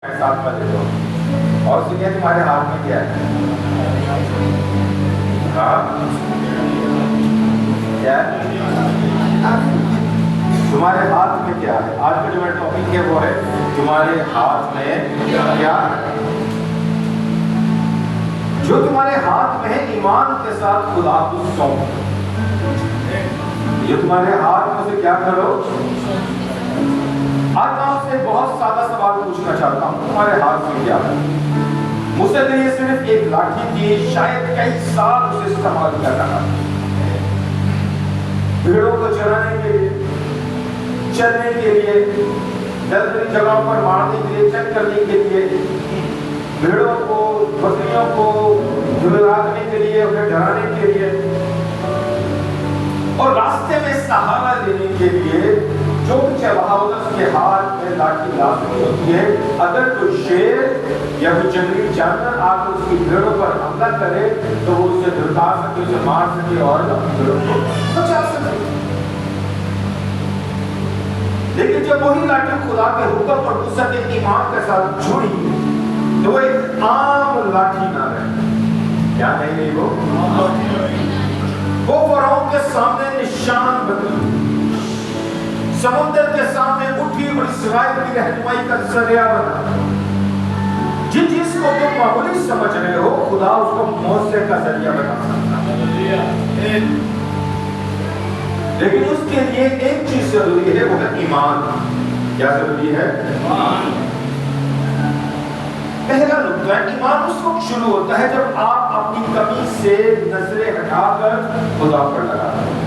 ساتھ میں دے دو اور سنیے تمہارے ہاتھ میں کیا ہے؟ ہاں کیا ہے؟ تمہارے ہاتھ میں کیا ہے؟ آج کا جو میرا ٹاپک ہے وہ ہے تمہارے ہاتھ میں کیا ہے؟ جو تمہارے ہاتھ میں ہے ایمان کے ساتھ خدا کو سونپ. جو تمہارے ہاتھ میں سے کیا کرو. آج میں آپ سے بہت سادہ سوال پوچھنا چاہتا ہوں, تمہارے ہاتھ میں کیا ہے؟ مجھ سے یہ صرف ایک لاٹھی تھی, شاید کئی سال اسے استعمال کیا رہا. بھیڑوں کو چرانے کے لیے, چلنے کے لیے, دلدلی جگہوں پر مارنے کے لیے, چیک کرنے کے لیے, بھیڑوں کو بکریوں کو جھلوانے کے لیے, انہیں ڈرانے کے لیے, اور راستے میں سہارا دینے کے لیے جو بھی چلا ہوتا اس کے ہاتھ میں لاٹھی لازمی ہوتی ہے. اگر کوئی شیر یا کوئی جنگلی جانور آ کر اس کی بھیڑوں پر حملہ کرے تو وہ اسے دھڑکا سکے, اسے مار سکے اور اپنی بھیڑوں کو بچا سکے. لیکن جب وہی لاٹھی خدا کے حکم اور وسعت ایمان کے ساتھ جڑی تو وہ ایک عام لاٹھی نہ رہی. کیا نہیں رہی وہ فرعون کے سامنے نشان بنی, سمندر کے سامنے اٹھی اور اسرائیل کی رہنمائی کا ذریعہ بنا. جن چیز کو تم معمولی سمجھ رہے ہو خدا اس کو معجزے کا ذریعہ بنا سکتا ہے. لیکن اس کے لیے ایک چیز ضروری ہے, وہ ہے ایمان. کیا ضروری ہے؟ پہلا نقطہ ہے, ایمان اس وقت شروع ہوتا ہے جب آپ اپنی کمی سے نظریں ہٹا کر خدا پر لگاتے ہیں.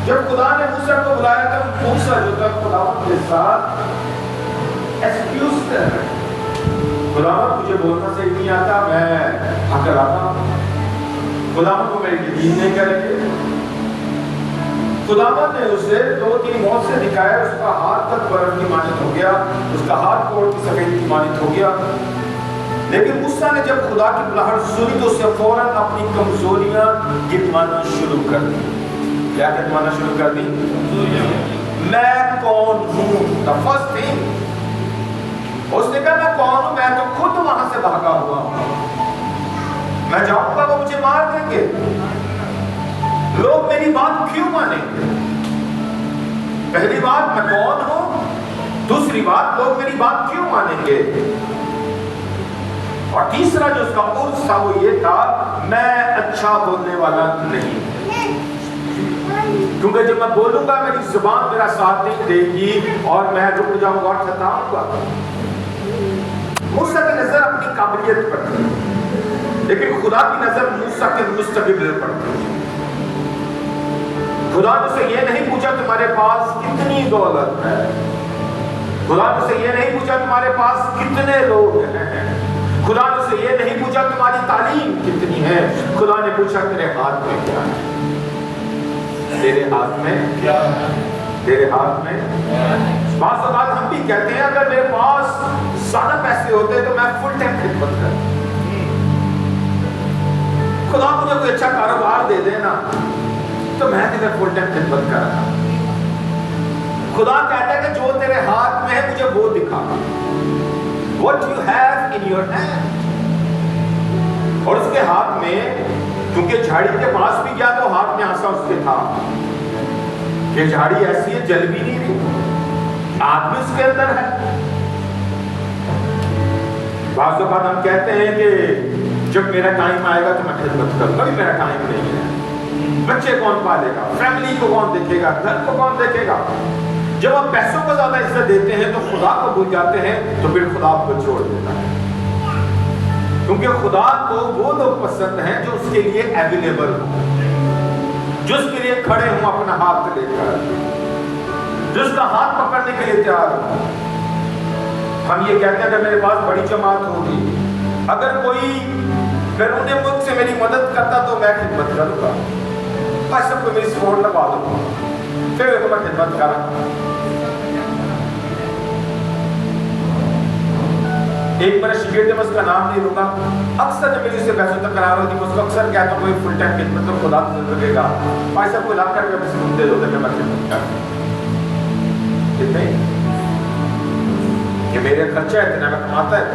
جب خدا نے موسیٰ کو بلایا تھا, موسیٰ جو تھا خداوند کے ساتھ ایکسکیوز کر رہے, خداوند مجھے بولنا صحیح نہیں آتا, میں حق لاتا ہوں, خداوند کو میری یقین نہیں کریں گے. خداوند نے اسے 2-3 موت سے دکھایا, اس کا ہاتھ تک برف کی مانند ہو گیا, اس کا ہاتھ کوڑ کی سفید کی مانند ہو گیا. لیکن موسیٰ نے جب خدا کی بلاہٹ سنی تو اسے فوراً اپنی کمزوریاں گنوانا شروع کر دی. کیا گنوانا شروع کر دی؟ میں کون ہوں. the first thing اس نے کہا میں کون ہوں, میں تو خود وہاں سے بھاگا ہوا ہوں, میں جاؤں گا وہ مجھے مار دیں گے, لوگ میری بات کیوں مانیں گے. پہلی بات میں کون ہوں, دوسری بات لوگ میری بات کیوں مانیں گے, اور تیسرا جو اس کا عرض تھا وہ یہ تھا میں اچھا بولنے والا نہیں, کیونکہ جب میں بولوں گا میری زبان میرا ساتھ نہیں دے گی اور میں رک جاؤں گا اور ستاؤں گا. موسیٰ کی نظر اپنی قابلیت پر تھی, لیکن خدا کی نظر موسیٰ کے مستقبل پر تھی. خدا نے اسے یہ نہیں پوچھا تمہارے پاس کتنی دولت ہے, خدا نے اسے یہ نہیں پوچھا تمہارے پاس کتنے لوگ ہیں, خدا نے اسے یہ نہیں پوچھا تمہاری تعلیم کتنی ہے, خدا نے پوچھا تیرے ہاتھ میں کیا ہے. تیرے ہاتھ میں کیا ہے, تیرے ہاتھ میں. بعض اوقات ہم بھی کہتے ہیں اگر میرے پاس زیادہ پیسے ہوتے تو میں فل ٹائم خدمت کرتا. خدا مجھے کوئی اچھا کاروبار دے دینا تو میں تیرے فل ٹائم خدمت کر رہا. خدا کہتا ہے کہ جو تیرے ہاتھ میں ہے مجھے وہ دکھا, what you have in your hand. اور اس کے ہاتھ میں, کیونکہ جھاڑی کے پاس بھی گیا تو ہاتھ میں آسا اس کے تھا کہ جھاڑی ایسی ہے جل بھی نہیں رہی, آگ بھی اس کے اندر ہے. بعض اوقات ہم کہتے ہیں کہ جب میرا ٹائم آئے گا تو میں خدمت کروں گا, میرا ٹائم نہیں ہے. بچے کون پالے گا, فیملی کو کون دیکھے گا, گھر کو کون دیکھے گا. جب ہم پیسوں کو زیادہ عزت دیتے ہیں تو خدا کو بھول جاتے ہیں, تو پھر خدا آپ کو چھوڑ دیتا ہے. کیونکہ خدا کو وہ لوگ پسند ہیں جو اس کے لیے اویلیبل ہوں, جو اس کے لیے کھڑے ہوں اپنا ہاتھ لے کر, جو اس کا ہاتھ پکڑنے کے لیے تیار ہوں. ہم یہ کہتے ہیں اگر میرے پاس بڑی جماعت ہوگی, اگر کوئی بیرون ملک سے میری مدد کرتا تو میں خدمت کروں گا, میں سب کو میری سپورٹ لگا دوں گا, پھر میں خدمت کر رہا ہوں. ایک میرا شاگرد ہے, میں اس کا نام نہیں لوں گا, اکثر جب میری اس سے بحث و تکرار ہوتی ہے میں اس کو اکثر کہتا ہوں کوئی فل ٹائم خدمت تو خدا سے لگے گا, بھائی صاحب کو لا کر کے بس دے دو کہ میں خدمت کروں. کتنے कि मेरे खर्चा इतना, मैं कमाता है।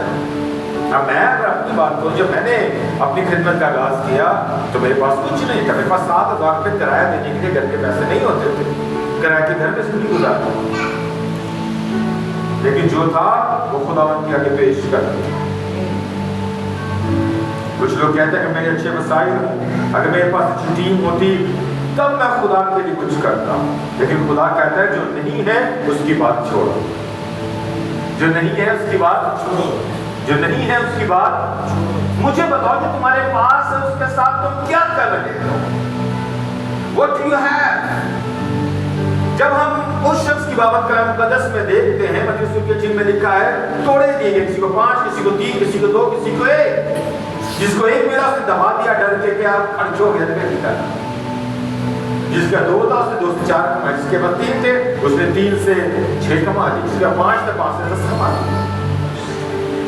अब मैं अगर अपनी बात करूँ, जब मैंने अपनी खिदमत का आगाज किया तो मेरे पास कुछ नहीं था। मेरे पास 7,000 रुपये किराया देने के लिए घर के पैसे नहीं होते थे, किराए के घर में जिंदगी गुजारता। लेकिन जो था वो खुदावंद के आगे पेश कर दिया। कुछ लोग कहते हैं कि मेरे अच्छे वसाइल हैं, अगर मेरे पास अच्छी टीम होती तब मैं खुदा के लिए कुछ करता। लेकिन खुदा कहता है जो नहीं है उसकी बात छोड़ो, जो नहीं है उसकी बात छोड़ो, जो नहीं है उसकी बात। मुझे बताओ कि तुम्हारे पास है उसके साथ तुम क्या कर रहे हो? What do you have? जब हम उस शख्स की बाबत कलाम मुक़द्दस में देखते हैं, मत्ती के चिन्ह में लिखा है तोड़े दिए, किसी को 5, किसी को 3, किसी को 2, किसी को 1। जिसको 1 मिला उसने दबा दिया डर के कि आप खर्च हो गया। जिसका 2 था उसने 2 से 4 कमाए, जिसके पास 3 थे उसने 3 से 6 कमा ली, जिसका 5 था 5 से 10 कमा ली।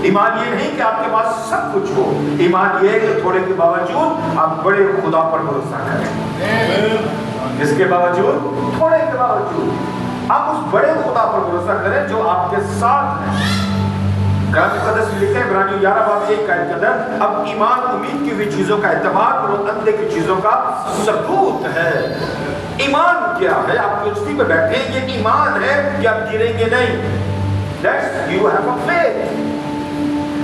ईमान ये नहीं कि आपके पास सब कुछ हो, ईमान ये है कि थोड़े के बावजूद आप बड़े खुदा पर भरोसा करें। इसके बावजूद, थोड़े के बावजूद आप उस बड़े खुदा पर भरोसा करें जो आपके साथ है। कलाम मुक़द्दस में लिखा है इब्रानियों 11 बाब 1 का कदर, अब ईमान उम्मीद की हुई चीजों का एतमाद और अंधे की चीजों का सबूत है। ईमान क्या है? आप कुर्सी पे बैठे, ये ईमान है कि आप गिरेंगे नहीं। That's you have a faith।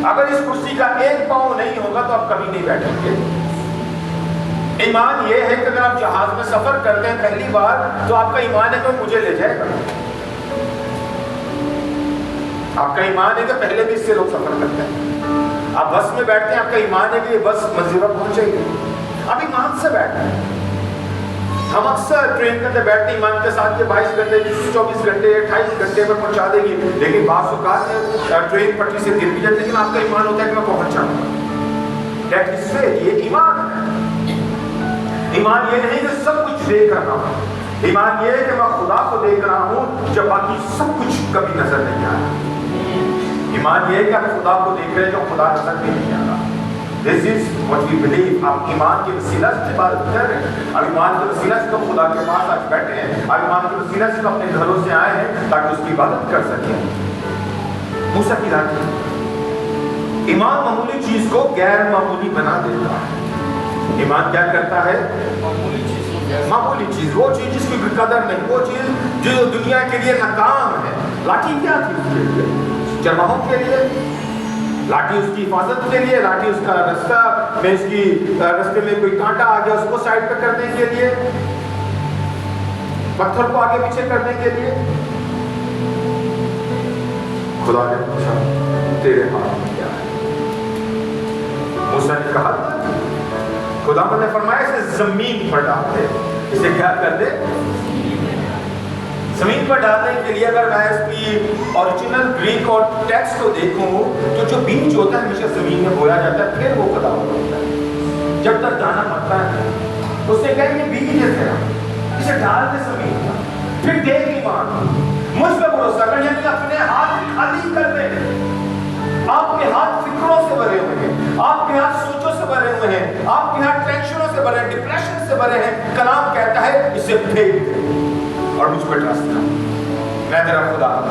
अगर इस कुर्सी का एक पांव नहीं होगा तो आप कभी नहीं बैठेंगे। ईमान ये है कि अगर आप जहाज में सफर करते हैं पहली बार तो आपका ईमान है कि मुझे ले जाएगा। आपका ईमान है कि पहले भी इससे लोग सफर करते हैं। आप बस में बैठते हैं, आपका ईमान है कि ये बस मंजिल पर पहुंचेगी। आप ईमान से बैठते हैं। हम अक्सर ट्रेन के अंदर बैठते ईमान के साथ ये 22 घंटे 24 घंटे 28 घंटे में पहुंचा देगी, लेकिन बात ट्रेन पटरी से गिर भी जाती है, लेकिन आपका ईमान होता है कि मैं पहुंच जाऊंगा। दैट इज फेथ, ये ईमान है। ईमान ये नहीं कि सब कुछ देख रहा हूं, ईमान ये है कि मैं खुदा को देख रहा हूं जब बाकी सब कुछ कभी नजर नहीं आ रहा। ईमान ये है कि आप खुदा को देख रहे हैं जो खुदा नजर नहीं आ रहा। This is what we believe। आप ईमान के वसीला से इबादत कर रहे हैं, आप ईमान के वसीला से तो खुदा के पास आज बैठे हैं, आप ईमान के वसीला से तो अपने घरों से आए हैं ताकि उसकी इबादत कर सकें। मूसा की लाठी, ईमान मामूली चीज को गैर मामूली बना देता है। ईमान क्या करता है? मामूली चीज, वो चीज जिसकी कोई कदर नहीं, वो चीज जो दुनिया के लिए नाकाम है। लाठी क्या थी उसके लिए? चरवाहों के लिए, लाठी उसकी हिफाजत के लिए, लाठी उसका रास्ता में, इसकी रास्ते में कोई कांटा आ गया उसको साइड पे करने के लिए, पत्थर को आगे पीछे करने के लिए। खुदा ने पूछा तेरे हाथ में क्या है? मूसा ने कहा खुदा ने फरमाया इसे जमीन पर डाल दे। इसे क्या कर दे? जमीन पर डालने के लिए अगर मैं इसकी ओरिजिनल ग्रीक और टेक्स्ट को देखूं तो जो बीज होता है हमेशा जमीन में बोया जाता है, फिर वो पैदा होता है। जब तक दाना पड़ता है उससे कहेंगे बीज है तेरा, इसे डाल दे जमीन पर, फिर देख ईमान, मुझ पर भरोसा कर। यानी अपने हाथ खाली कर दे। आपके हाथ फिक्रों से भरे हुए हैं, आपके हाथ सोचों से भरे हुए हैं, आपके हाथ टेंशनों से भरे हैं, डिप्रेशन से भरे हैं। कलाम कहता है इसे फेंक दे और मुझ पर ट्रस्ट कर। मैं तेरा खुदा हूं,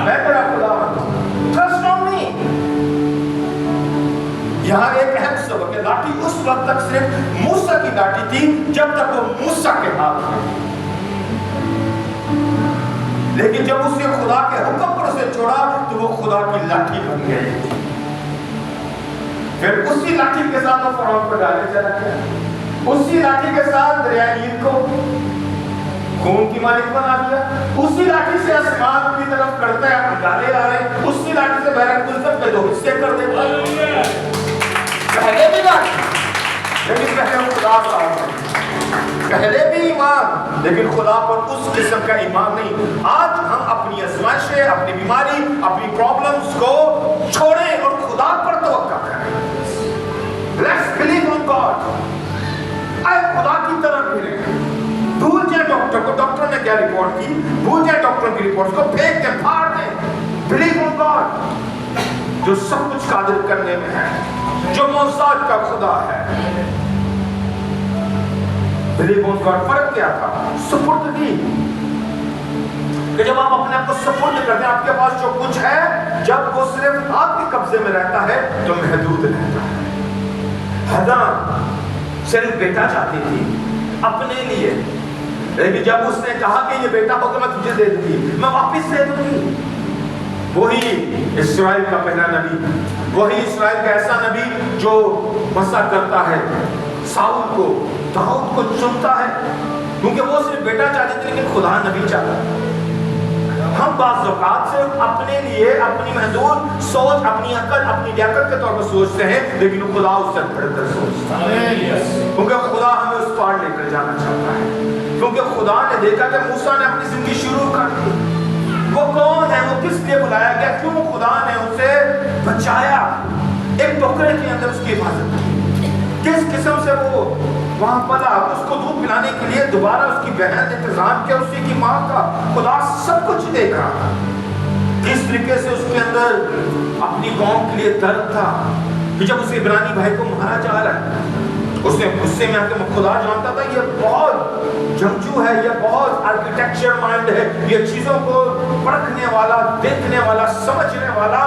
मैं तेरा खुदा हूं, ट्रस्ट ऑन मी। यहां एक अहम सबक है। लाठी उस वक्त तक सिर्फ मूसा की लाठी थी जब तक वो मूसा के हाथ में, लेकिन जब उसने खुदा के हुक्म पर उसे छोड़ा तो वो खुदा की लाठी बन गई। फिर उसी लाठी के साथ वो फरौन पर डाले चला गया, उसी लाठी के साथ दरिया नील को खून की मालिक बना दिया, उसी लाठी से आसमान की तरफ करता है डाले आ रहे, उसी लाठी से बैरक कुलसम के 2 हिस्से कर देता है। पहले भी लाठी, लेकिन पहले खुदा का पहले भी ईमान, लेकिन खुदा पर उस किस्म का ईमान नहीं। आज हम अपनी आजमाइशें, अपनी बीमारी, अपनी प्रॉब्लम्स को छोड़ें और खुदा पर तवक्कुल करें। Let's believe in God. आए खुदा की तरफ फिरें। भूल जाए डॉक्टर को, डॉक्टर ने क्या रिपोर्ट की, भूल जाए डॉक्टर की रिपोर्ट को, फेंक दें, फाड़ दें। बिलीव इन गॉड जो सब कुछ कादिर करने में है, जो मौसाद का खुदा है। Believe in God. फर्क क्या था? सुपुर्दगी। کہ جب آپ اپنے آپ کو سپرد کرتے ہیں، آپ کے پاس جو کچھ ہے جب وہ صرف آپ کے قبضے میں رہتا ہے تو محدود رہتا ہے۔ حنا صرف بیٹا چاہتی تھی اپنے لیے، لیکن جب اس نے کہا کہ یہ بیٹا ہو تو میں تجھے دے دوں گی، میں واپس دے دوں گی۔ وہی اسرائیل کا پہلا نبی، وہی اسرائیل کا ایسا نبی جو مسا کرتا ہے ساؤل کو، داؤد کو چنتا ہے، کیونکہ وہ صرف بیٹا چاہتے تھے لیکن خدا نبی چاہتا ہے۔ ہم بعض اوقات سے اپنے لیے اپنی محدود سوچ، اپنی عقل، اپنی لیاقت کے طور پر سوچتے ہیں، لیکن خدا اس سے بڑھ کر سوچتا ہے، کیونکہ خدا ہمیں اس پار لے کر جانا چاہتا ہے۔ کیونکہ خدا نے دیکھا کہ موسیٰ نے اپنی زندگی شروع کر دی، وہ کون ہے، وہ کس لیے بلایا گیا، کیوں خدا نے اسے بچایا، ایک ٹوکرے کے اندر اس کی حفاظت کی، کس قسم سے وہ وہاں پلا، اس کو دودھ پلانے کے لیے دوبارہ اس کی بہن نے انتظام کیا، اسی کی ماں کا، خدا سب کچھ دیکھا، کس طریقے سے اس کے اندر اپنی قوم کے لیے درد تھا کہ جب اس عبرانی بھائی کو مارا جا رہا ہے، اس نے غصے میں آ کے خدا جانتا تھا یہ بہت جنگجو ہے، یہ بہت آرکیٹیکچر مائنڈ ہے، یہ چیزوں کو پرکھنے والا، دیکھنے والا، سمجھنے والا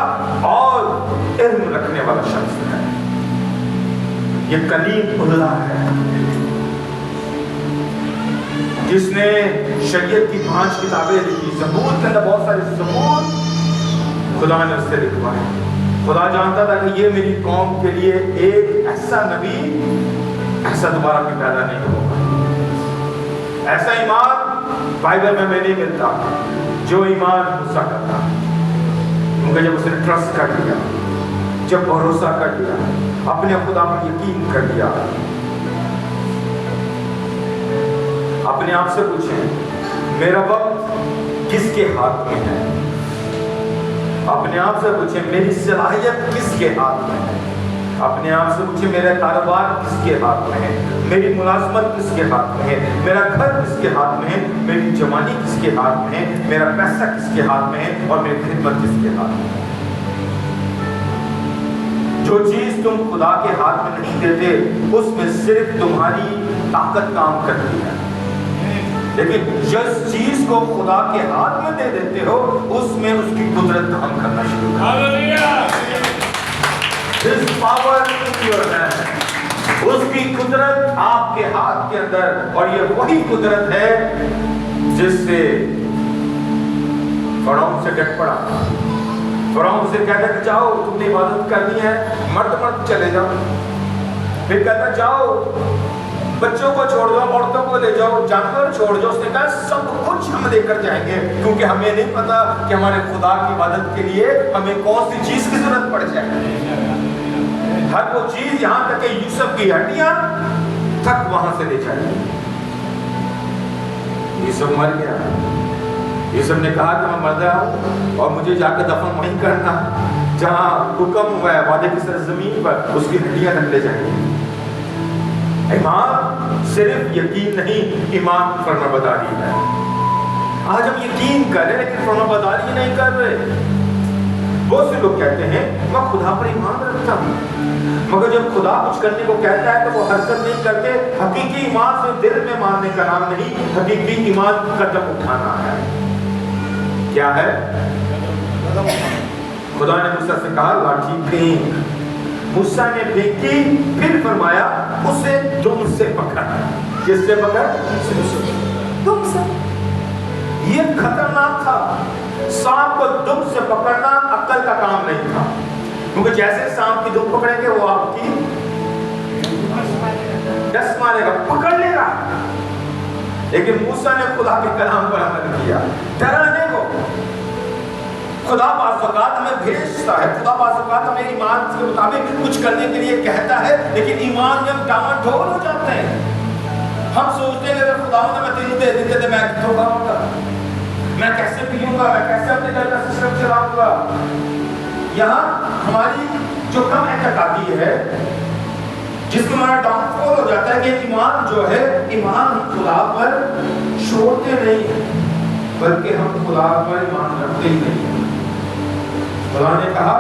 اور علم رکھنے والا شخص ہے، یہ کلیم اللہ ہے جس نے شریعت کی 5 کتابیں لکھی، زبور کے اندر بہت سارے زبور خدا نے اس سے لکھوائے۔ خدا جانتا تھا کہ یہ میری قوم کے لیے ایک ایسا نبی ایسا دوبارہ بھی پیدا نہیں ہوگا، ایسا ایمان بائبل میں نہیں ملتا جو ایمان موسیٰ کا تھا، کیونکہ جب اس نے ٹرسٹ کر لیا، جب بھروسہ کر لیا، اپنے خدا پر یقین کر لیا۔ اپنے آپ سے پوچھیں میرا وقت کس کے ہاتھ میں ہے، اپنے آپ سے پوچھیں میری صلاحیت کس کے ہاتھ میں ہے، اپنے آپ سے پوچھیں میرا کاروبار کس کے ہاتھ میں ہے، میری ملازمت کس کے ہاتھ میں ہے، میرا گھر کس کے ہاتھ میں ہے، میری جوانی کس کے ہاتھ میں ہے، میرا پیسہ کس کے ہاتھ میں ہے، اور میری خدمت کس کے ہاتھ میں ہے۔ جو چیز تم خدا کے ہاتھ میں نہیں دیتے اس میں صرف تمہاری طاقت کام کرتی ہے، لیکن جس چیز کو خدا کے ہاتھ میں دے دیتے ہو اس میں اس کی قدرت کام کرنا شروع کرتی ہے۔ His power in your hand، اس کی قدرت آپ کے ہاتھ کے اندر، اور یہ وہی قدرت ہے جس سے فرعون سے ڈٹ پڑا، فرعون سے کہتا کہ جاؤ تم نے عبادت کرنی ہے، مرد مرد چلے جاؤ، پھر کہتا جاؤ بچوں کو چھوڑ دو، عورتوں کو لے جاؤ، جانور چھوڑ دو، اس نے کہا سب کچھ ہم لے کر جائیں گے، کیونکہ ہمیں نہیں پتا کہ ہمارے خدا کی عبادت کے لیے ہمیں کون سی چیز کی ضرورت پڑ جائے، ہر وہ چیز یہاں تک کہ یوسف کی ہڈیاں تک وہاں سے لے جائے۔ یوسف مر گیا، یوسف نے کہا کہ میں مر رہا ہوں اور مجھے جا کے دفن وہیں کرنا جہاں حکم ہوا ہے، وعدے کی سرزمین پر اس کی ہڈیاں رکھ لے جائیں گے۔ ایمان صرف یقین نہیں، ایمان فرمانبرداری ہے۔ آج ہم یقین کر رہے لیکن فرمانبرداری نہیں کر رہے۔ بہت سے لوگ کہتے ہیں میں خدا پر ایمان رکھتا ہوں، مگر جب خدا کچھ کرنے کو کہتا ہے تو وہ حرکت نہیں کرتے۔ حقیقی ایمان صرف دل میں ماننے کا نام نہیں، حقیقی ایمان قدم اٹھانا ہے۔ کیا ہے؟ خدا نے موسیٰ سے کہا لاٹھی پھینک، موسیٰ نے پھینکی، پھر فرمایا اسے دم سے پکڑ۔ کس سے پکڑ؟ دم سے۔ یہ خطرناک تھا، سانپ کو دم سے پکڑنا عقل کا کام نہیں تھا، کیونکہ جیسے سانپ کی دم پکڑیں گے وہ آپ کی ڈس مارے گا، پکڑ لے گا، لیکن موسیٰ نے خدا کے کلام پر عمل کیا۔ ڈرانے کو خدا بعض اوقات ہمیں بھیجتا ہے، خدا بعض اوقات ہمیں ایمان کے مطابق کچھ کرنے کے لیے کہتا ہے، لیکن ایمان میں ہم ڈاواں ڈول ہو جاتے ہیں۔ ہم سوچتے ہیں کہ خدا نے میں تینوں دے دیتے تھے میں کتوں کھاؤں گا، میں کیسے پیوں گا، میں کیسے اپنے گھر کا سسٹم چلاؤں گا۔ یہاں ہماری جو کم اعتقادی ہے جس کو ہمارا ڈاؤن فال ہو جاتا ہے کہ ایمان جو ہے، ایمان خدا پر چھوڑتے نہیں بلکہ ہم خدا پر ایمان رکھتے ہی نہیں۔ خدا نے کہا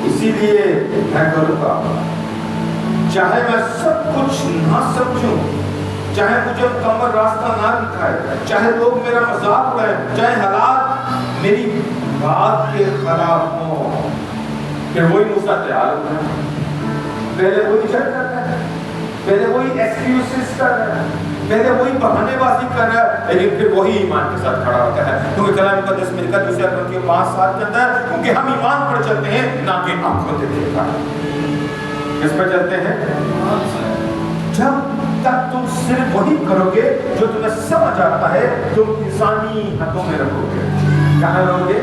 اسی لیے میں کروں گا، چاہے میں سب کچھ نہ سمجھوں چاہے مجھے مکمل راستہ نہ دکھائے، چاہے لوگ میرا مذاق اڑائے، چاہے حالات میری بات کے خلاف ہوں، کہ وہی موسیٰ تیار ہوتا ہے، پہلے وہی جھٹ کرتا ہے، پہلے وہی ایکسکیوزز کر رہا ہے، پہلے وہی بہانے بازی کر رہا ہے، لیکن پھر وہی ایمان کے ساتھ کھڑا ہوتا ہے. کیونکہ کلام مقدس میں لکھا دوسرے کرنتھیوں 5:7 کے اندر، کیونکہ ہم ایمان پر چلتے ہیں نہ کہ آنکھوں سے دیکھا. کس پر چلتے ہیں؟ جب تک تم صرف وہی کرو گے جو تمہیں سمجھ آتا ہے، تم انسانی حدوں میں رہو گے. کہاں رہو گے؟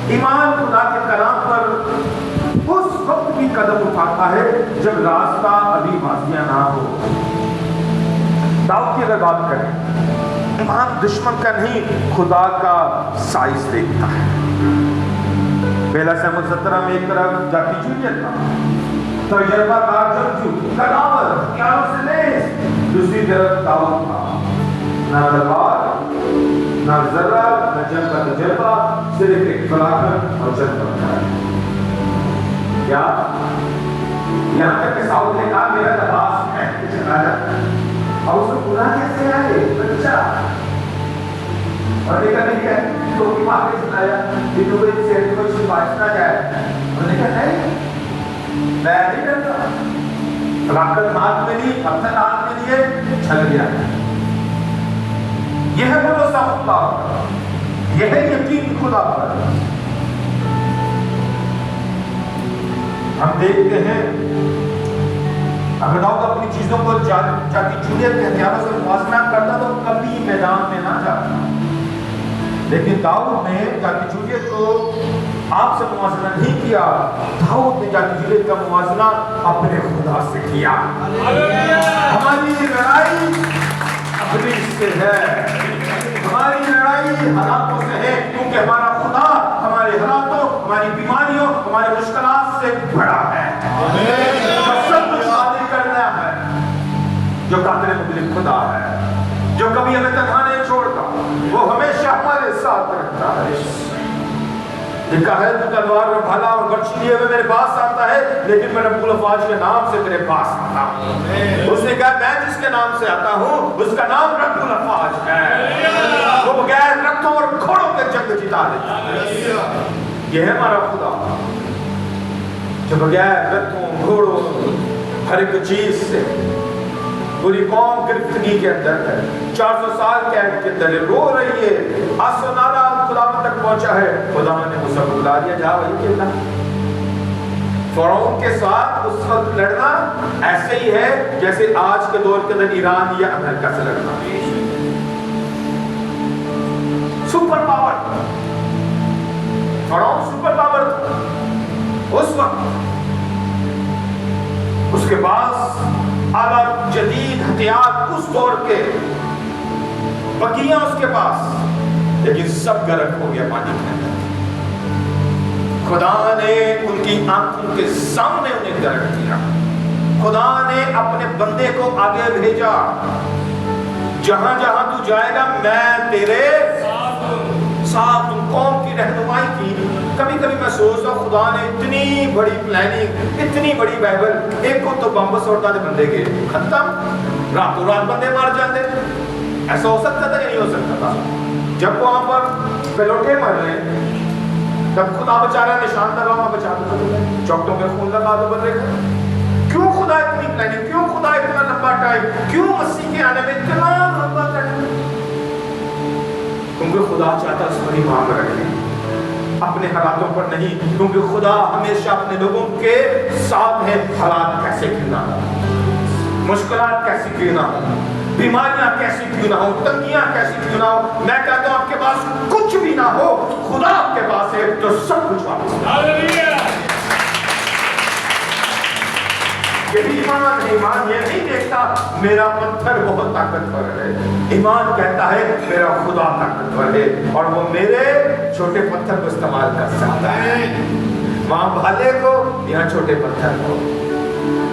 ایمان خدا کے کلام پر اس وقت بھی قدم اٹھاتا ہے جب راستہ ابھی واضح نہ ہو. داؤد کی اگر بات کریں، ایمان دشمن کا نہیں خدا کا سائز دیکھتا ہے. پہلا سموئیل 17 میں ایک طرف جاتی جوئیت تھا، تجربہ کار جنگجو، تکابر، ہتھیاروں سے لیس. دوسری طرف داؤد تھا، نہ تلوار، نہ ذرہ، نہ جنگ کا تجربہ، صرف ایک فلاکن اور جنگ کرتا ہے. کیا؟ یہاں تک کہ ساؤل نے کہا میرا لباس ہے چلا اور اس کو پورا کیسے آئے بچہ، اور دیکھا نہیں ہے تو کی ماں نے سنایا کہ تو کوئی سیٹ کو شفاعت نہ جائے. اور نے کہا نہیں میں نہیں کرتا، فلاکن ہاتھ میں لی، پتھر ہاتھ میں لیے، چھل گیا. یہ ہے بھروسہ خدا پر، یہ ہے یقین خدا پر. ہم دیکھتے ہیں اگر داؤد اپنی چیزوں کو جاتی جولیت کے ہتھیاروں سے موازنہ کرتا تو کبھی میدان میں نہ جاتا. لیکن داؤد نے جاتی جولیت کو آپ سے موازنہ نہیں کیا، داؤد نے جاتی جولیت کا موازنہ اپنے خدا سے کیا. ہماری لڑائی اپنے سے ہے، ہماری لڑائی حالاتوں سے ہے، کیونکہ ہمارا خدا ہمارے حالاتوں، ہماری بیماریوں، ہمارے مشکلات سے بڑا ہے. سب کچھ عادل کرنا ہے، جو قادر مطلق خدا ہے، جو کبھی ہمیں تنہا نہیں چھوڑتا، وہ ہمیشہ ہمارے ساتھ رہتا ہے. لکھا ہے تو تلوار اور بھلا اور برچھی لیے ہوئے میرے پاس آتا ہے، لیکن میں رب الافواج کے نام سے تیرے پاس آتا ہوں. اس نے کہا میں جس کے نام سے آتا ہوں اس کا نام رب الافواج ہے، وہ بغیر رکھوں اور گھوڑوں کے جنگ جتا دیتا ہے. یہ ہے ہمارا خدا جو بغیر رکھوں گھوڑوں ہر ایک چیز سے، پوری قوم گرفتگی کے اندر ہے، 400 سال قید کے اندر رو رہی ہے، آسو نالا خداوند تک پہنچا ہے. خداوند نے موسیٰ کو بلا دیا، جا وہی کھیلنا. فرعون کے ساتھ اس وقت لڑنا ایسے ہی ہے جیسے آج کے دور کے اندر ایران یا امریکہ سے لڑنا. سپر پاور، فرعون سپر پاور تھا اس وقت. اس کے پاس اعلیٰ جدید ہتھیار اس دور کے، بکیاں اس کے پاس، لیکن سب غرق ہو گیا پانی کے اندر. خدا نے ان کی آنکھوں کے سامنے انہیں غرق کیا. خدا نے اپنے بندے کو آگے بھیجا، جہاں جہاں تو جائے گا میں تیرے ساتھ. قوم کی رہنمائی کی. کبھی کبھی میں سوچتا ہوں خدا نے اتنی بڑی پلاننگ، اتنی بڑی بائبل، ایک کو تو بم سوڑتا تھے بندے کے ختم، راتوں رات بندے مار جاتے. ایسا ہو سکتا تھا یا نہیں ہو سکتا تھا؟ جب وہاں پر پیلوٹے مر رہے تب خدا بچارا نشان لگا وہاں بچا دو، چوکٹوں پہ خون لگا دو بندے کا. کیوں خدا اتنی پلاننگ، کیوں خدا اتنا لمبا ٹائم، کیوں مسیح کے آنے میں اتنا لمبا ٹائم؟ کیونکہ خدا چاہتا اس پر ایمان رکھے، اپنے حالاتوں پر نہیں. کیونکہ خدا ہمیشہ اپنے لوگوں کے ساتھ ہے. حالات کیسے کیوں نہ ہو، مشکلات کیسی کیوں نہ ہو، بیماریاں کیسی کیوں نہ ہو، تنگیاں کیسی کیوں نہ ہو، میں کہتا ہوں آپ کے پاس کچھ بھی نہ ہو، خدا آپ کے پاس ہے تو سب کچھ واپس ہے. یہی ایمان ہے. ایمان یہ نہیں دیکھتا میرا پتھر بہت طاقتور ہے، ایمان کہتا ہے میرا خدا طاقتور ہے اور وہ میرے چھوٹے پتھر کو استعمال کر سکتا ہے. ماں بھالے کو یہاں چھوٹے پتھر کو،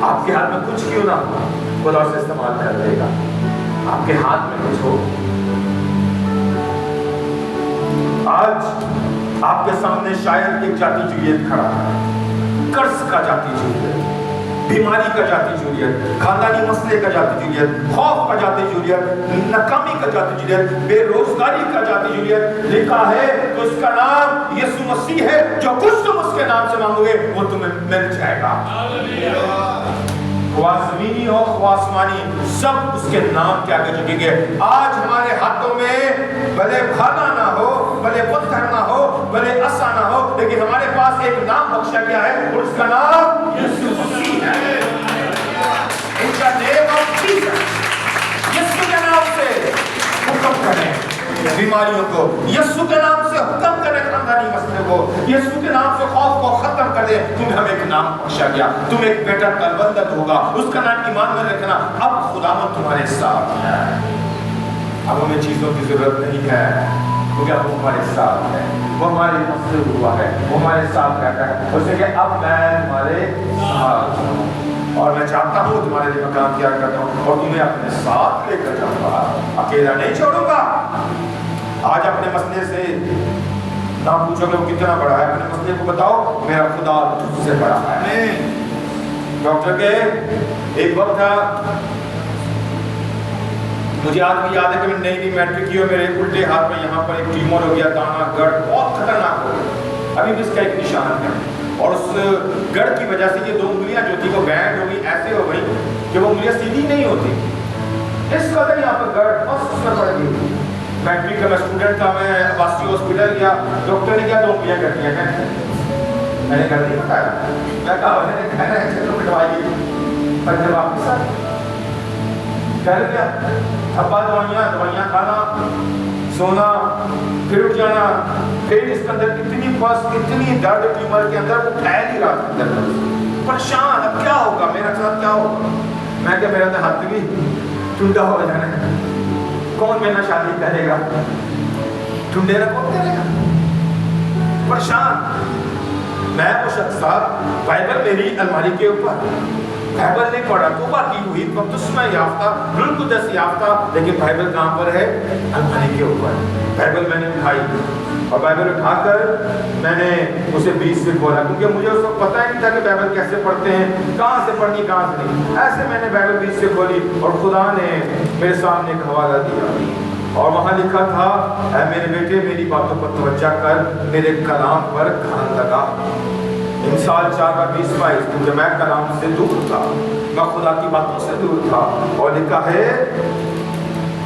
آپ کے ہاتھ میں کچھ کیوں نہ ہو خدا اسے استعمال کر لے گا. آپ کے ہاتھ میں کچھ ہو. آج آپ کے سامنے شاید ایک جاتی جویت کھڑا ہے، قرض کا جاتی جویت، बीमारी का जाती जूलियत, खानदानी मसले का जाती जूलियत, खौफ का जाती जूलियत, नाकामी का जाती जूलियत, बेरोजगारी का जाती जूलियत, लिखा है कि उसका नाम यीशु मसीह है, जो कुछ तुम उसके नाम से मांगोगे वो तुम्हें मिल जाएगा। ख्वाह ज़मीनी हो ख्वाह आसमानी, सब उसके नाम के आगे झुकेंगे। आज हमारे हाथों में भले भाला ना हो, भले पत्थर ना हो, भले असा ना हो, लेकिन हमारे पास एक नाम बख्शा गया है और उसका नाम यीशु मसीह है। उनका नेम ऑफ जीसस, यीशु के नाम से हुक्म करें बीमारियों को, यीशु के नाम से हुक्म करें खानदानी मसले को, यीशु के नाम से खौफ को खत्म कर दे। तुम्हें हम एक नाम बख्शा गया, तुम एक बेटा कलबंदत होगा, उसका नाम ईमान में रखना। अब खुदावंद तुम्हारे साथ है, अब हमें चीजों की जरूरत नहीं है, क्योंकि अब वो हमारे साथ है, वो हमारे मसले हुआ है, वो हमारे साथ रहता है। उसने कहा अब मैं तुम्हारे साथ हूं और मैं चाहता हूँ तुम्हारे लिए मैं काम किया करता हूँ और तुम्हें अपने साथ लेकर जाऊंगा, अकेला नहीं छोड़ूंगा। आज अपने मसले से ना पूछोगे वो कितना बड़ा है, अपने मसले को बताओ मेरा खुदा तुझसे बड़ा है। डॉक्टर के एक वक्त था, मुझे आज भी याद है कि मैंने नई मैट्रिक की और मेरे उल्टे हाथ में यहाँ पर एक ट्यूमर हो गया, दाना गढ़ बहुत खतरनाक हो गया, अभी भी इसका एक निशान है। और उस गढ़ की वजह से ये दो उंगलियां जो थी वो बैंड हो गई, ऐसे हो गई कि वो उंगलियां सीधी नहीं होती। इस वजह यहाँ पर गढ़ बहुत उसमें पड़ गई। मैट्रिक का मैं स्टूडेंट था, मैं वासी हॉस्पिटल गया, डॉक्टर ने क्या दो उंगलियां कर दिया, मैंने घर नहीं बताया, मैं कहा मैंने कहना है चलो मिटवाइए, पर जब वापस आ कर गया धब्बा दवाइयाँ खाना, सोना, फिर उठ जाना, फिर इसके अंदर इतनी दर्द ट्यूमर के अंदर वो फैल ही रहा था अंदर, परेशान अब क्या होगा मेरा साथ, क्या होगा। मैं क्या मेरा तो हाथ भी टूटा हो जाना है, कौन मेरा शादी करेगा, टुंडेरा कौन करेगा, परेशान। मैं वो शख्स था, बाइबल मेरी अलमारी के ऊपर, बाइबल नहीं पढ़ा तो बाकी हुई बपतिस्मा याफ्ता, रुल्कुदस याफ्ता, लेकिन बाइबल कहाँ पर है, अलमारी के ऊपर। बाइबल मैंने उठाई और बाइबल उठाकर मैंने उसे बीच से खोला, क्योंकि मुझे उस वक्त पता ही नहीं था कि बाइबल कैसे पढ़ते हैं, कहाँ से पढ़नी कहाँ से नहीं। ऐसे मैंने बाइबल बीच से खोली और खुदा ने मेरे सामने एक हवाला दिया और वहाँ लिखा था, ऐ मेरे बेटे मेरी बातों पर तवज्जो कर, मेरे कलाम पर कान लगा। इंसान 4:20 क्योंकि मैं कलाम से दूर था, मैं खुदा की बातों से दूर था। और लिखा है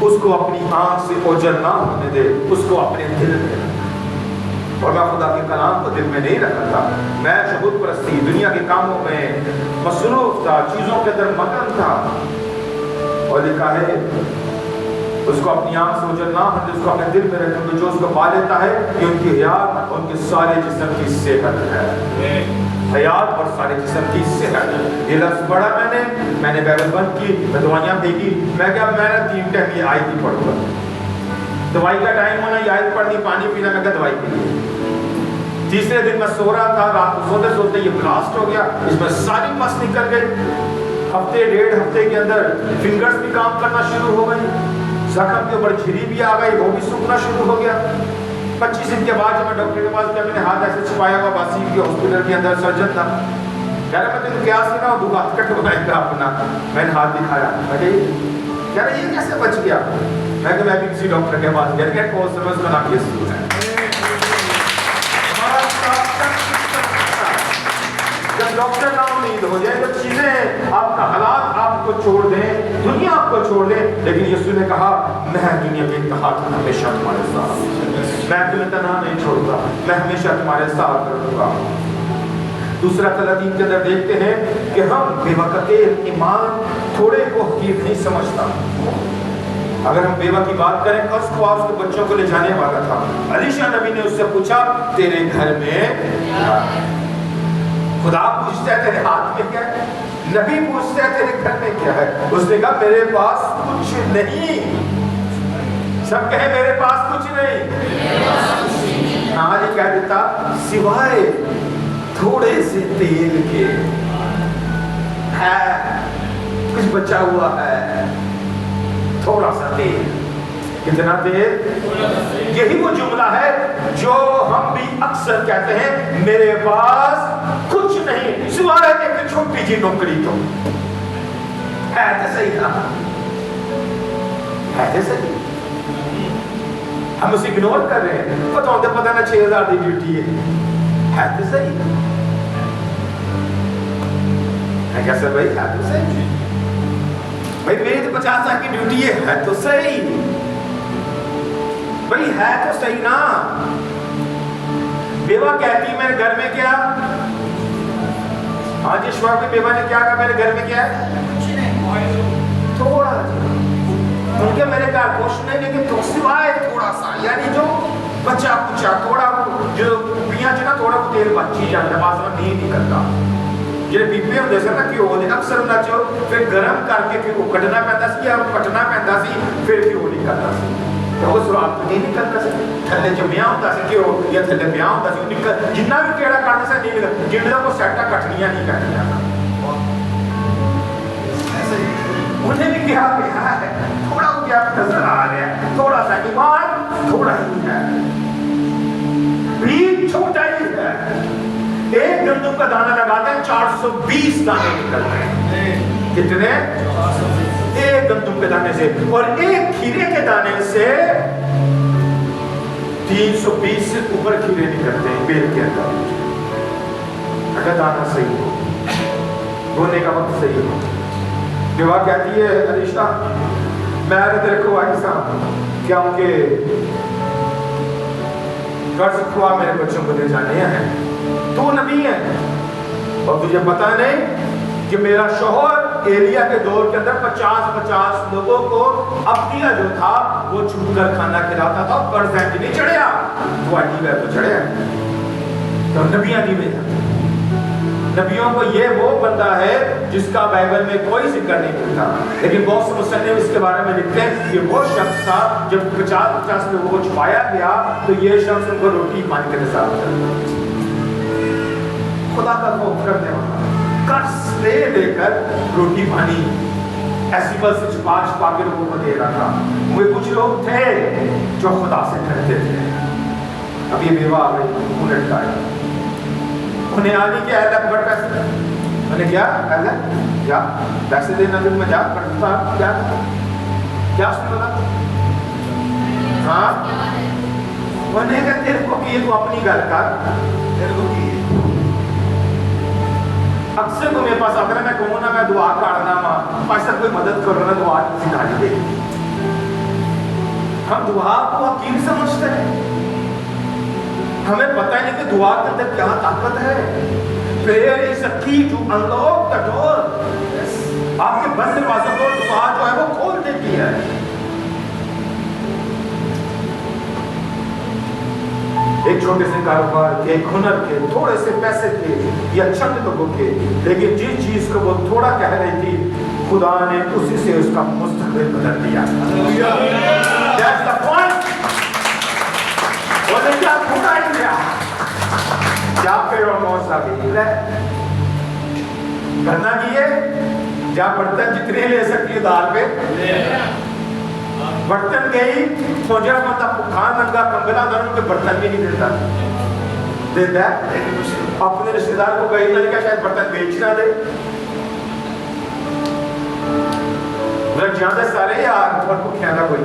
उसको अपनी आंख से ओझल ना होने दे, उसको अपने दिल में। और मैं खुदा के कलाम को दिल में नहीं रखा था, मैं शबूत परस्ती दुनिया के कामों में मसरूफ था, चीजों के अंदर मगन था। और लिखा है उसको अपनी आंख से ओझल ना होने, उसको अपने दिल में रखें, तो जो उसको पा लेता है कि उनकी हयात उनके सारे जिस्म की सेहत है, हयात और सारे जिस्म की सेहत। ये लफ्ज़ पढ़ा मैंने बाइबल बंद की, मैं दवाइयाँ फेंकी, मैं क्या मैंने 3 टाइम ये आयत ही पढ़ूंगा, दवाई का टाइम होना, ये आयत पढ़नी, पानी पीना, मैं क्या दवाई पी। तीसरे दिन मैं सो रहा था, रात को सोते सोते ये ब्लास्ट हो गया, इसमें सारी मस निकल गई। हफ्ते 1.5 हफ्ते के अंदर फिंगर्स भी काम करना शुरू हो गई, जख्म के ऊपर झिरी भी आ गई, वो भी सूखना शुरू हो गया। 25 दिन के बाद जब मैं डॉक्टर के पास गया, मैंने हाथ ऐसे छुपाया हुआ, बासी के हॉस्पिटल के अंदर सर्जन था, कह रहा मैं तेन क्या सुना तू हाथ कटवाएगा अपना। मैंने हाथ दिखाया, कह रहा ये कैसे बच गया। मैं भी किसी डॉक्टर के पास गया, कौन समझ का नाम यीशु है। जब डॉक्टर ना उम्मीद हो जाए, जब चीजें आपका हालात आपको छोड़ दें, दुनिया आपको छोड़ दे, लेकिन यीशु ने कहा मैं दुनिया के इंतहा तक हमेशा तुम्हारे साथ, मैं तुम्हें तन्हा नहीं छोड़ूंगा, मैं हमेशा तुम्हारे साथ रहूंगा। दूसरा तलातीम के अंदर देखते हैं कि हम बेवकते ईमान थोड़े को हकीर नहीं समझता। अगर हम बेवा की बात करें, कस को उसके बच्चों को ले जाने वाला था, अलीशा नबी ने उससे पूछा तेरे घर में, खुदा पूछता है तेरे हाथ में क्या है, नबी पूछता है तेरे घर में क्या है। उसने कहा मेरे पास कुछ नहीं, सब कहे मेरे पास कुछ नहीं। आज ही कह देता सिवाय थोड़े से तेल के है, कुछ बचा हुआ है, थोड़ा सा तेल, کتنا دیر؟ یہی وہ جملہ ہے جو ہم بھی اکثر کہتے ہیں میرے پاس کچھ نہیں سوائے ایک چھوٹی جی نوکری تو ہے تو صحیح تھا ہے تو صحیح ہم اسے اگنور کر رہے ہیں پتہ ہوتا پتہ نہ 6000 دی ڈیوٹی ہے تو صحیح ہے کیسے بھائی ہے تو صحیح بھائی میری تو 50 سال کی ڈیوٹی ہے تو صحیح بھائی ہے تو صحیح نا بیوہ کہتی میرے گھر میں کیا آج اس وقت بیوہ نے کیا کہا میرے گھر میں کیا ہے تھوڑا کیونکہ میرے گھر کچھ نہیں لیکن تو سوائے تھوڑا سا یعنی جو بچہ کچھا تھوڑا جو پیاں چنا تھوڑا کو تیل بچی جاتا ہے باسا نہیں نکلتا جنہیں بیپے ہوں جیسے نا کیوں ہونے اکثر ہونا چاہو پھر گرم کر کے پھر وہ کٹنا پہنتا سی یا پٹنا پہنتا سی پھر کیوں نہیں کرتا سی تو وہ سراب تو نہیں نکلتا سی تھلے جمعیاں ہوتا سی کیوں یا تھلے بیاں ہوتا سی جنہ بھی کیڑا کٹنا سے نہیں نکلتا جنہ کو سیٹا کٹنیاں نہیں کرنیاں انہیں بھی کیا ہے تھوڑا کو کیا نظر آ رہا ہے تھوڑا سا ایمان تھوڑا ہی ہے بیج چھوٹا ہی ہے ایک گندم کا دانہ لگاتے ہیں 420 دانے نکلتے ہیں کتنے؟ ایک گندم کے دانے سے اور ایک کھیرے کے دانے سے 320 سے اوپر کھیرے نکلتے ہیں بیل کے اندر اگر دانہ صحیح ہو بونے کا وقت صحیح ہو بیوہ کہتی ہے علیشہ میں تیرے کو آئی سا کیا ان کے قرض کھوا میرے بچوں کو دے جانے ہیں تو نبی ہے اور تجھے پتا نہیں کہ میرا شوہر ایلیا کے دور کے اندر 50 لوگوں کو اپنیا جو تھا وہ چھوٹ کر کھانا کھلاتا تھا قرض ہے کہ نہیں چڑھیا تو آجی گئے تو چڑھیا تو نبیاں نہیں بھیجا نبیوں کو یہ وہ بندہ ہے جس کا بائبل میں کوئی ذکر نہیں ملتا لیکن بہت سے مصنف اس کے بارے میں لکھتے ہیں کہ وہ شخص تھا جب 50 لوگوں کو چھپایا گیا تو یہ شخص ان کو روٹی پانی کے نظام کرتا خدا کا خوف کرنے والا قرض لے کر روٹی پانی ایسی بس سے چھپا کے لوگوں کو دے رہا تھا وہ کچھ لوگ تھے جو خدا سے ڈرتے تھے اب یہ بیوہ آ گئی انہیں لٹکایا انہیں آنے کے اہل بڑھ پیسے انہیں کیا اہل کیا پیسے دینا دن میں جا کرتا کیا اس نے بولا ہاں انہیں کہا تیرے کو کیے تو اپنی گل کر تیرے کو کیے اکثر کو میرے پاس آتا ہے میں کہوں نا میں دعا کرنا ماں ایسا کوئی مدد کرو نا دعا کسی داری دے ہم دعا کو حقیر سمجھتے ہیں ہمیں پتہ ہے کہ دعا کے اندر کیا طاقت ہے prayer is a key to unlock the door آپ کے بند دروازوں کو دعا جو ہے وہ کھول دیتی ہے ایک چھوٹے سے کاروبار کے ایک ہنر کے تھوڑے سے پیسے کے یا چند لوگوں کے لیکن جس چیز کو وہ تھوڑا کہہ رہی تھی خدا نے اسی سے اس کا مستقبل بدل دیا That's the point وہ کیا تھوڑا ہی گیا جا پہ اور موسیٰ بھی ہے کرنا کیے جا برتن جتنے لے سکتی ہے دار پہ برتن گئی سوجرہ بندہ پکھان ننگا کمبلا داروں کے برتن بھی نہیں دیتا دیتا ہے اپنے رشتہ دار کو گئی نہ کیا شاید برتن بیچنا دے مطلب جاندے سارے یار پر کو کھیانا کوئی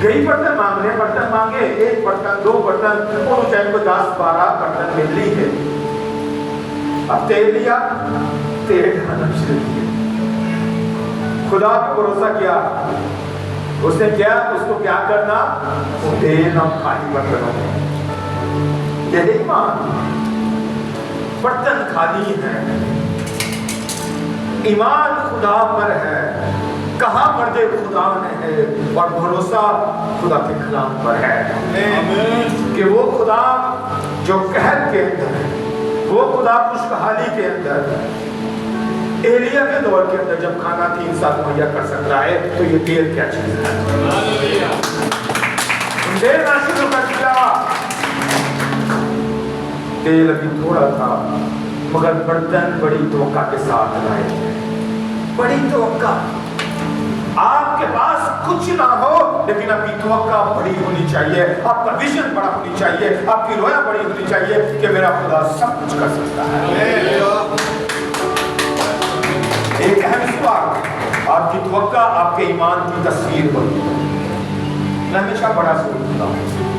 گئی برتن مانگنے برتن مانگے ایک برتن دو برتن انہوں چاہے کو 10-12 برتن مل لی ہے اب تیل لیا تیل ڈھانا شروع کیا خدا پہ بھروسہ کیا اس نے کیا اس کو کیا کرنا تیل ہم خالی برتنوں میں یہ ایمان برتن خالی ہے ایمان خدا پر ہے کہاں پردے خدا نے ہے اور بھروسہ خدا کے کلام پر ہے کہ وہ خدا جو قہر کے اندر ہے وہ خدا خوشحالی کے اندر ایلیا کے دور کے اندر جب کھانا 3 سال مہیا کر سکتا ہے تو یہ تیل کیا چیز ہے دینا شروع کر دیا تیل ابھی تھوڑا تھا مگر برتن بڑی توقع کے ساتھ لائے बड़ी तवक्का। आपके पास कुछ ना हो लेकिन आपकी तवक्का बड़ी होनी चाहिए, आपका विजन बड़ा होनी चाहिए, आपकी रोया बड़ी होनी चाहिए कि मेरा खुदा सब कुछ कर सकता है। एक अहम सवाल, आपकी तवक्का आपके ईमान की तस्वीर होती है। मैं हमेशा बड़ा सोचता हूँ,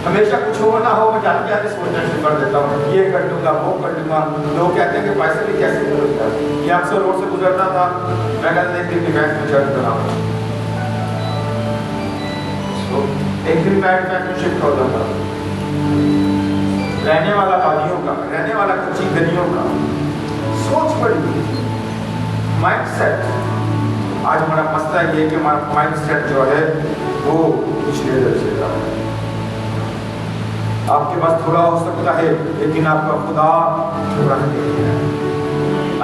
हमेशा कुछ हो ना हो मैं जाते जाते सोचना शुरू कर देता हूँ, ये कर लूँगा वो कर लूँगा। लोग कहते हैं कि पैसे भी कैसे मिलता है। ये अक्सर रोड से गुजरता था, मैं कहता एक दिन बैंक में चर्च बनाऊँ, एक दिन बैंक में शिफ्ट होता था, रहने वाला वादियों का, रहने वाला कच्ची गलियों का, सोच बड़ी माइंड सेट। आज हमारा मसला ये कि हमारा माइंड सेट जो है वो पिछले दर्जे का है। आपके पास थोड़ा हो सकता है लेकिन आपका खुदा थोड़ा नहीं है,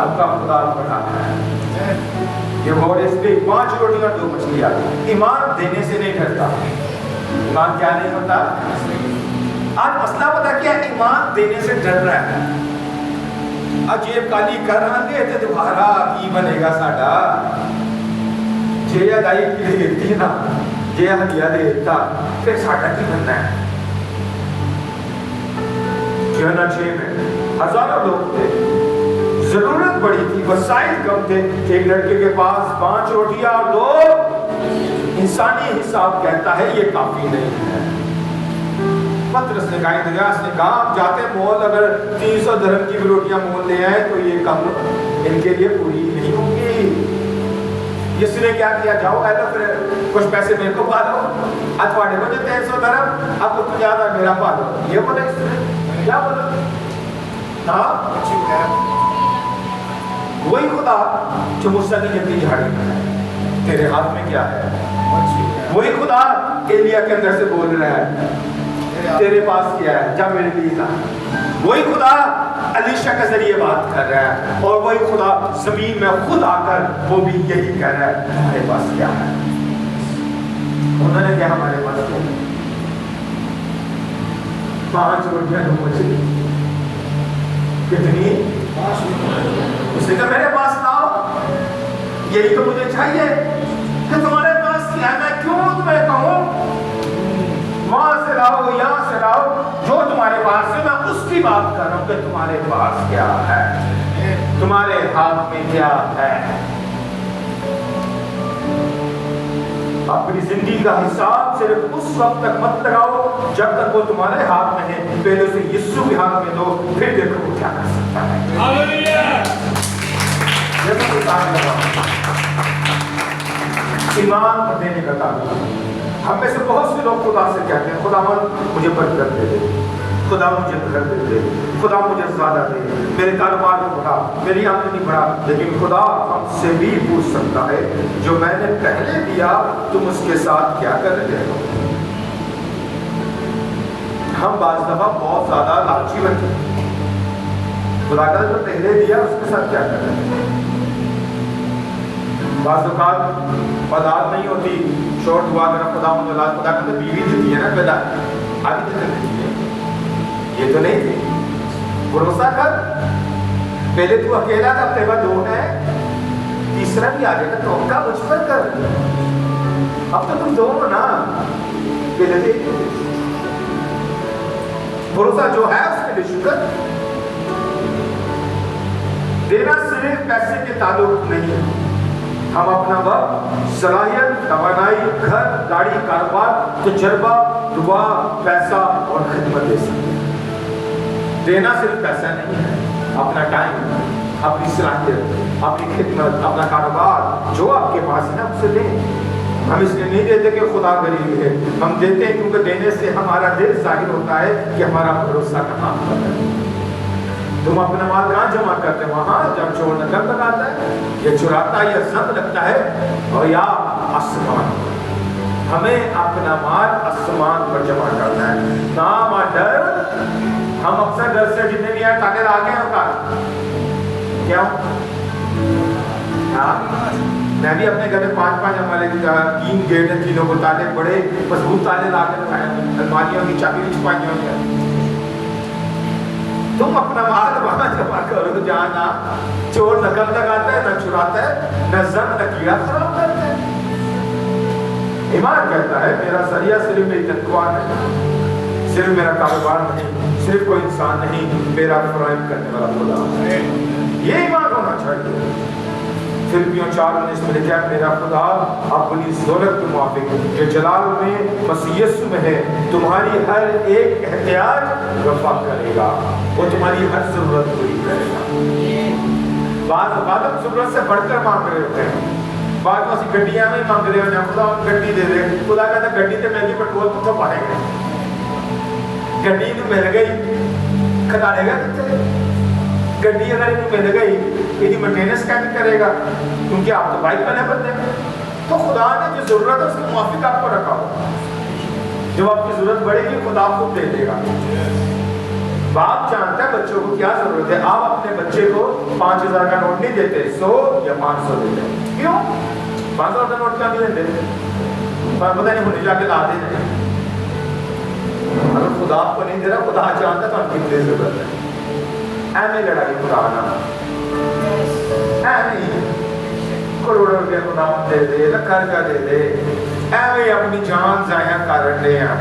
आपका खुदा बड़ा है। ये वर्ड इस पे 5 रोटियां 2 मछलियां। ईमान देने से नहीं डरता। ईमान क्या नहीं होता? आज मसला पता क्या है? ईमान देने से डर रहा है। अजेब काली कर रहे थे दोबारा की बनेगा साडा जे अदाई की देती ना जे हदिया देता फिर साडा की बनना है। में हजारों लोग थे, जरूरत बड़ी थी, वसाइल कम थे। एक लड़के के पास 5 रोटियां और 2 इंसानी हिसाब कहता है ये काफी नहीं है। पतरस ने कहा, इंद्रियास ने कहा, आप जाते मोल अगर 300 धर्म की भी रोटियां मोल ले आए तो ये कम इनके लिए पूरी नहीं होगी। इसने क्या किया, जाओ फिर कुछ पैसे मेरे को पा दो, अथवाड़े को जो 300 धर्म अब तो ज्यादा मेरा पा दो। ये बोला इसने, क्या बोला? हाँ, वही खुदा जो मूसा की जंगली झाड़ी में है, तेरे हाथ में क्या है? वही खुदा एलिया के अंदर से बोल रहा है, तेरे पास क्या है, जा मेरे लिए ला। वही खुदा अलीशा के जरिए बात कर रहा है, और वही खुदा जमीन में खुद आकर वो भी यही कह रहा है, तुम्हारे पास क्या है? उन्होंने क्या हमारे पास क्या? 5 रोटियां 2 मछली। कितनी? उसने कहा मेरे पास लाओ, यही तो मुझे चाहिए। कि तुम्हारे पास क्या है? मैं क्यों तुम्हें कहूं वहां से लाओ, यहाँ से लाओ, जो तुम्हारे पास है मैं उसकी बात कर रहा हूं कि तुम्हारे पास क्या है, तुम्हारे हाथ में क्या है। अपनी जिंदगी का हिसाब सिर्फ उस वक्त तक मत लगाओ जब तक वो तुम्हारे हाथ में है, पहले उसे यीशु के हाथ में दो, फिर देखो वो क्या कर सकता है। ईमान पर देने का काम। हम में से बहुत से लोग खुदा से कहते हैं, खुदावन मुझे बरकत दे दे, खुदा मुझे घर दे दे, खुदा मुझे ज्यादा दे, मेरे कारोबार को बढ़ा, मेरी आमदनी बढ़ा। लेकिन खुदा हमसे भी पूछ सकता है, जो मैंने पहले दिया तुम उसके साथ क्या कर रहे हो? हम बाज़ दफा बहुत ज्यादा लालची बनते हैं। खुदा का जो पहले दिया उसके साथ क्या कर रहे हैं? बाज़ औक़ात औलाद नहीं होती, शॉर्ट हुआ अगर खुदा मुझे औलाद, खुदा का तो बीवी देती है ना, पैदा आगे तो देती है, ये तो नहीं थी। भरोसा कर, पहले तू अकेला था, तेरा 2 है, तीसरा भी आ जाएगा, तो क्या मुझ पर कर। अब तो तुम 2 हो ना, पहले थे। भरोसा जो है उसके लिए शुक्र। देना सिर्फ पैसे के ताल्लुक नहीं, हम अपना वक्त, सलाहियत, तवानाई, घर, गाड़ी, कारोबार, तजर्बा, दुआ, पैसा और खिदमत दे सकते हैं। देना सिर्फ पैसा नहीं है, अपना टाइम, अपनी सलाहियत, अपनी खिदमत, अपना कारोबार, जो आपके पास है ना उसे दें। हम इसलिए नहीं देते कि खुदा गरीब है, हम देते हैं क्योंकि देने से हमारा दिल जाहिर होता है कि हमारा भरोसा कहाँ पर है। तुम अपना माल कहाँ जमा करते हो? वहाँ जब चोर नजर लगाता है, ये चुराता है, या जंग लगता है, और या आसमान। हमें अपना माल आसमान पर जमा करना है, नाम डर। हम अक्सर डर से जितने भी यार ताले आगे हैं उनका क्या? हाँ, मैं भी अपने घर में 5-5 हमारे 3 गेट हैं, तीनों को ताले बड़े मजबूत ताले ला के लगाए, अलमारियों की चाबी भी छुपाई हुई है। तुम अपना माल वहां जमा करो जहाँ ना चोर नकल लगाता है, न चुराता है, न जंग न कीड़ा खराब करता है। ईमान कहता है मेरा जरिया सिर्फ मेरी तनख्वाह नहीं, सिर्फ मेरा कारोबार नहीं, सिर्फ कोई इंसान नहीं, मेरा फराइम करने वाला खुदा है। ये ईमान होना चाहिए। फिलिपियों 4:19 में लिखा है मेरा खुदा अपनी ज़रूरत के मुताबिक जो जलाल में मसीह यीशु में है तुम्हारी हर एक एहतियाज वफा करेगा, वो तुम्हारी हर जरूरत पूरी करेगा। बाद जरूरत से बढ़कर मांग रहे होते हैं, बाद में ਅਸੀਂ ਗੱਡੀਆਂ में मांग रहे हो खुदा ਗੱਡੀ दे दे, खुदा कहता ਗੱਡੀ ਤੇ महंगी पेट्रोल ਕਿੱਥੋਂ ਪਾਏਗਾ, ਗੱਡੀ ਨੂੰ ਮਿਲ गई खटाड़ेगा कितने, ਗੱਡੀ अगर इन्हें मिल गई यदि मेंटेनेंस कैसे करेगा, क्योंकि आप तो बाइक वाले बंदे हैं। तो खुदा ने जो जरूरत है उसके मुआफिक आपको रखा हो, जब आपकी जरूरत बढ़ेगी खुदा आपको दे देगा। बाप जानता है बच्चों को क्या जरूरत है। आप अपने बच्चे को 5000 का नोट नहीं देते, 100 या 500 देते। क्यों 500 का नोट क्या नहीं देते, पर पता नहीं होने जाके ला दे। अगर खुदा आपको नहीं दे रहा, खुदा जानता है तो आपकी कितनी जरूरत है। ऐसे लड़ाई खुदा ना करोड़ों रुपया खुदा दे दे, कर्जा दे दे, ऐसे अपनी जान जाया कर रहे हैं,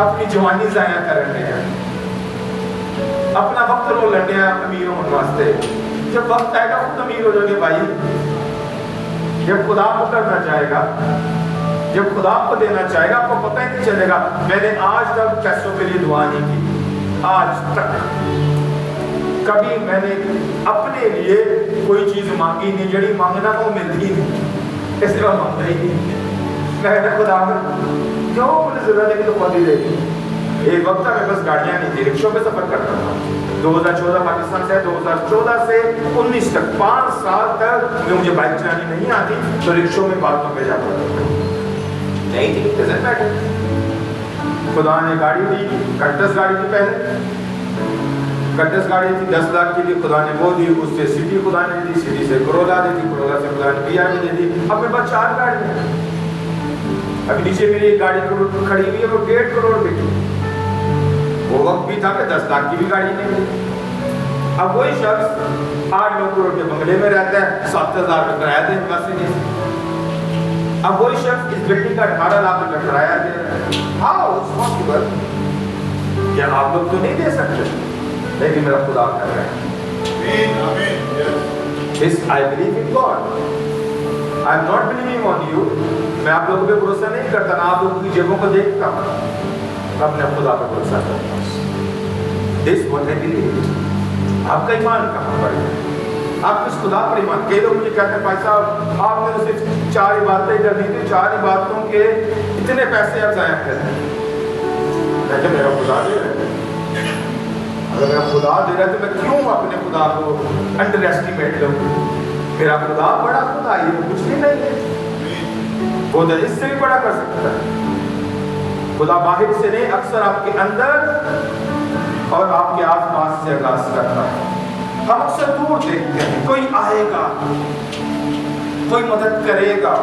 अपनी जवानी जाया कर रहे हैं, अपना वक्त लो लड़ने अमीर होने वास्ते। जब वक्त आएगा खुद अमीर हो जाओगे भाई। जब खुदा आपको करना चाहेगा, जब खुदा आपको देना चाहेगा, आपको पता ही नहीं चलेगा। मैंने आज तक पैसों के लिए दुआ नहीं की, आज तक कभी मैंने अपने लिए कोई चीज मांगी नहीं, जड़ी मांगना वो मिलती नहीं, इसलिए मैं मांगता ही नहीं। मैं कहता खुदा जो मुझे जरूरत है कि तो खुद ही देगी। एक वक्त में बस गाड़ियां नहीं थी, रिक्शों पे सफर करता था। 2014 पाकिस्तान से 2014 से 19 तक 5 साल तक मुझे बाइक चलानी नहीं आती, तो रिक्शों में बातों पे जाता था, नहीं थी। खुदा ने गाड़ी दी, कंटस गाड़ी थी पहले, कंटस गाड़ी थी 10 लाख की थी, खुदा ने वो दी। उससे सिटी खुदा ने दी, सिटी से करोला दी थी, करोला से खुदा ने BRV दे दी। अब मेरे पास 4 गाड़ी है। अभी नीचे मेरी एक गाड़ी खड़ी हुई है, वो 1.5 करोड़ की। वो वक्त भी था कि 10 लाख की भी गाड़ी नहीं थी। अब वही शख्स 8-9 करोड़ के बंगले में रहता है, 7,000 का किराया दे मसीह। अब वही शख्स इस बिल्डिंग का 18 लाख का किराया दे रहा है। How it's possible? क्या आप लोग तो नहीं दे सकते, लेकिन मेरा खुदा कर रहा है। Yes, I believe in God. I am not believing on you. मैं आप लोगों पे भरोसा नहीं करता, ना आप लोगों की जेबों को देखता हूँ, मैं अपने खुदा पे भरोसा करता हूँ। This what I believe. आपका ईमान कहाँ पर है? आप किस खुदा पर ईमान? कई लोग मुझे कहते हैं भाई साहब आपने तो सिर्फ 4 इबादतें करनी थी, 4 इबादतों के इतने पैसे आप जाया करते हैं। मैं मेरा खुदा दे रहा है, अगर मेरा खुदा दे रहा है तो मैं क्यों अपने खुदा को अंडर एस्टिमेट लूँ? मेरा खुदा बड़ा खुदा, ये कुछ भी नहीं है, वो तो इससे भी बड़ा कर सकता है। खुदा बाहर से नहीं, अक्सर आपके अंदर और आपके आसपास से आगाज करता है। हम अक्सर दूर देखते हैं, कोई आएगा, कोई मदद करेगा,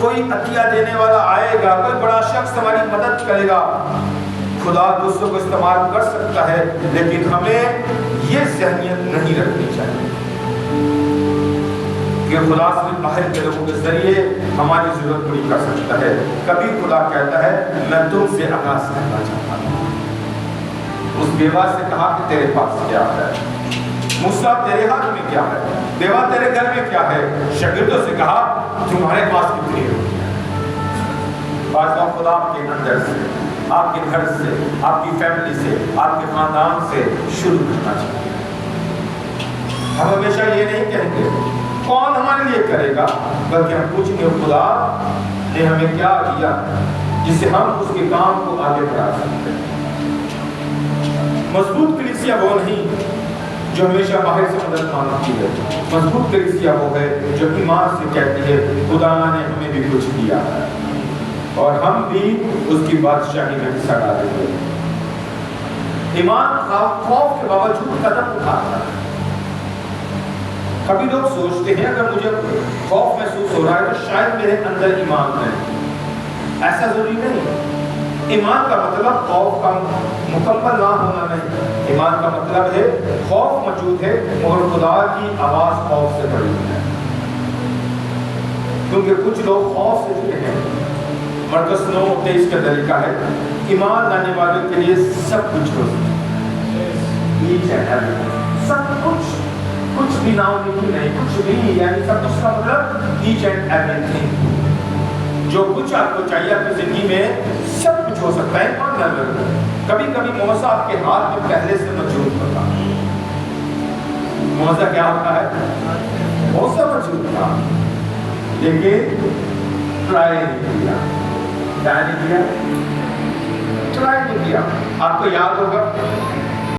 कोई अतिया देने वाला आएगा, कोई बड़ा शख्स हमारी मदद करेगा। खुदा दूसरों को इस्तेमाल कर सकता है, लेकिन हमें ये ज़हनियत नहीं रखनी चाहिए कि खुदा सिर्फ बाहर के लोगों के जरिए हमारी जरूरत पूरी कर सकता है। कभी खुदा कहता है मैं तुमसे आगाज करना चाहता हूँ। उस बेवा से कहा कि तेरे पास क्या है, मूसा तेरे हाथ में क्या है, बेवा तेरे घर में क्या है। शागिर्दों से कहा तुम्हारे पास कितनी रोटी है। बादशाह खुदा आपके अंदर से, आपके घर से, आपकी फैमिली से, आपके खानदान से शुरू करना चाहिए। हम हमेशा ये नहीं कहेंगे कौन हमारे लिए करेगा, बल्कि हम पूछेंगे खुदा ने हमें क्या दिया जिससे हम उसके काम को आगे बढ़ा सकते हैं। मजबूत कलीसिया वो नहीं जो हमेशा बाहर से मदद मांगती है, मजबूत कलीसिया वो है जो ईमान से कहती है खुदा ने हमें भी कुछ दिया है और हम भी उसकी बादशाही में हिस्सा डालेंगे। ईमान खौफ के बावजूद कदम उठाता है। कभी लोग सोचते हैं अगर मुझे खौफ महसूस हो रहा है तो शायद मेरे अंदर ईमान है। ऐसा जरूरी नहीं। ایمان کا مطلب خوف کا مکمل نہ ہونا نہیں، ایمان کا مطلب ہے خوف موجود ہے مگر خدا کی آواز خوف سے بڑی ہے، کیونکہ کچھ لوگ خوف سے جڑے ہیں۔ مرکز 9:23 کا طریقہ ہے، ایمان لانے والوں کے لیے سب کچھ ہو سب کچھ بھی ناؤمید نہیں، کچھ بھی، یعنی سب کچھ کا مطلب ایچ اینڈ ایوری تھنگ، جو کچھ آپ کو چاہیے اپنی زندگی میں سب کچھ ہو سکتا ہے ایمان لانے والوں۔ کبھی کبھی معاوضہ آپ کے ہاتھ میں پہلے سے موجود ہوتا ہے، معاوضہ کیا ہوتا ہے؟ معاوضہ موجود تھا، لیکن ٹرائی نہیں کیا، ٹرائی نہیں کیا۔ آپ کو یاد ہوگا